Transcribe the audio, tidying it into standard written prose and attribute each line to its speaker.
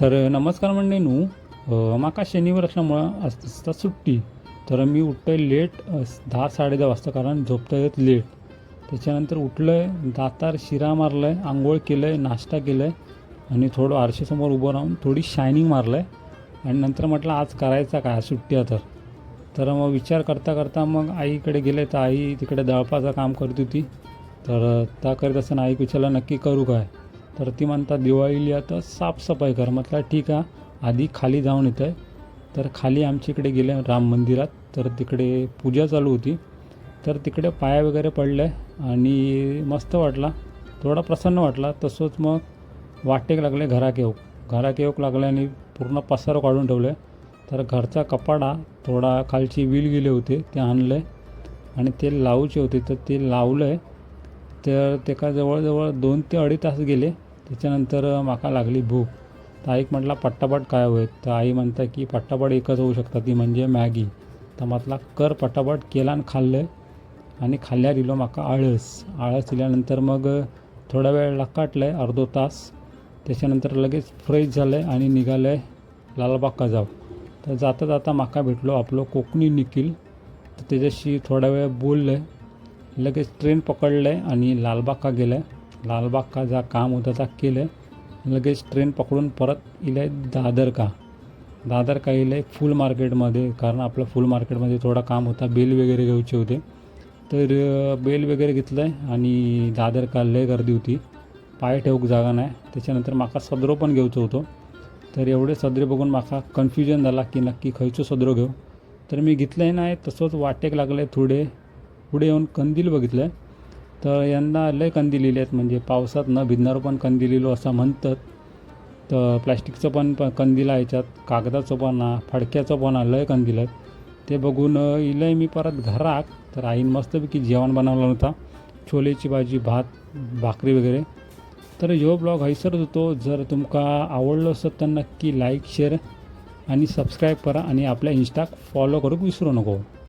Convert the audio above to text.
Speaker 1: तर नमस्कार मंडळींनो, माका शनिवार असल्यामुळं असता सुट्टी. तर मी उठतोय लेट 10 साडे 10 वाजता, कारण झोपता येत लेट. त्याच्यानंतर उठलं आहे, दातार शिरा मारलं आहे, आंघोळ केलं आहे, नाश्ता केलं आहे आणि थोडं आरशासमोर उभं राहून थोडी शायनिंग मारलं आहे. आणि नंतर म्हटलं आज करायचा काय सुट्टी आहे तर मग विचार करता करता मग आईकडे गेले. तर आई तिकडे दळपाचं काम करत होती. तर त्या करत असताना आई विचारलं नक्की करू काय. तर ती म्हणतात दिवाळीला आता साफसफाई कर. म्हटलं ठीक आहे, आधी खाली जाऊन येतं आहे. तर खाली आमच्या इकडे गेले राम मंदिरात. तर तिकडे पूजा चालू होती. तर तिकडे पाया वगैरे पडले आणि मस्त वाटला, थोडा प्रसन्न वाटला. तसंच मग वाटेक लागले घराक येऊक लागले आणि पूर्ण पसार काढून ठेवले. तर घरचा कपाडा थोडा खालची वील गेले होते ते आणले आणि ते लावूचे होते तर ते लावलं आहे. तर त्याका जवळजवळ 2 ते 2.5 तास गेले. त्याच्यानंतर माका लागली भूक. तर आईक म्हटला पट्टापट काय होईल. तर आई म्हणता की पट्टापट एकच होऊ शकता, ती म्हणजे मॅगी. तर म्हटला कर पटापट केला आणि खाल्लं. आणि खाल्ल्यावर दिलो माका आळस दिल्यानंतर मग थोडा वेळ लाकाटलं आहे, अर्धो तास. त्याच्यानंतर लगेच फ्रेश झालं आहे आणि निघालं आहे लालबागका जाऊ. तर जाता जाता माका भेटलो आपलं कोकणी निखिल. तर त्याच्याशी थोडा वेळ बोललं आहे. लगेच ट्रेन पकडलं आहे आणि लालबागका गेलं आहे. लालबागका जा काम होतं त्या केलं आहे. लगेच ट्रेन पकडून परत इलं आहे दादरका इलं आहे फुल मार्केटमध्ये, कारण आपलं फुल मार्केटमध्ये थोडा काम होता, बेल वगैरे घ्यायचे होते. तर बेल वगैरे घेतलं आहे आणि दादरका लय गर्दी होती, पाय ठेवूक जागा नाही. त्याच्यानंतर माका सदरो पण घेऊचं होतं. तर एवढे सदरे बघून माका कन्फ्युजन झाला की नक्की खयचो सदरो घेऊ. तर मी घेतलं आहे नाही. तसंच वाटेक लागलं आहे थोडे पुढे येऊन कंदील बघितलं आहे. तर यंदा लय कंदील लिहिले आहेत, म्हणजे पावसात न भिजणारं पण कंदील लिहिलो असं म्हणतात. तर प्लॅस्टिकचं पण कंदील आहे याच्यात, कागदाचं पण फडक्याचं पण लय कंदील आहेत. ते बघून इलं आहे मी परत घरात. तर आईन मस्तपैकी जेवण बनवलं होता, छोलेची भाजी, भात, भाकरी वगैरे. तर ह्यो ब्लॉग हैसरच होतो. जर तुमका आवडलं असत तर नक्की लाईक शेअर आणि सबस्क्राईब करा आणि आपल्या इंस्टाक फॉलो करूक विसरू नको.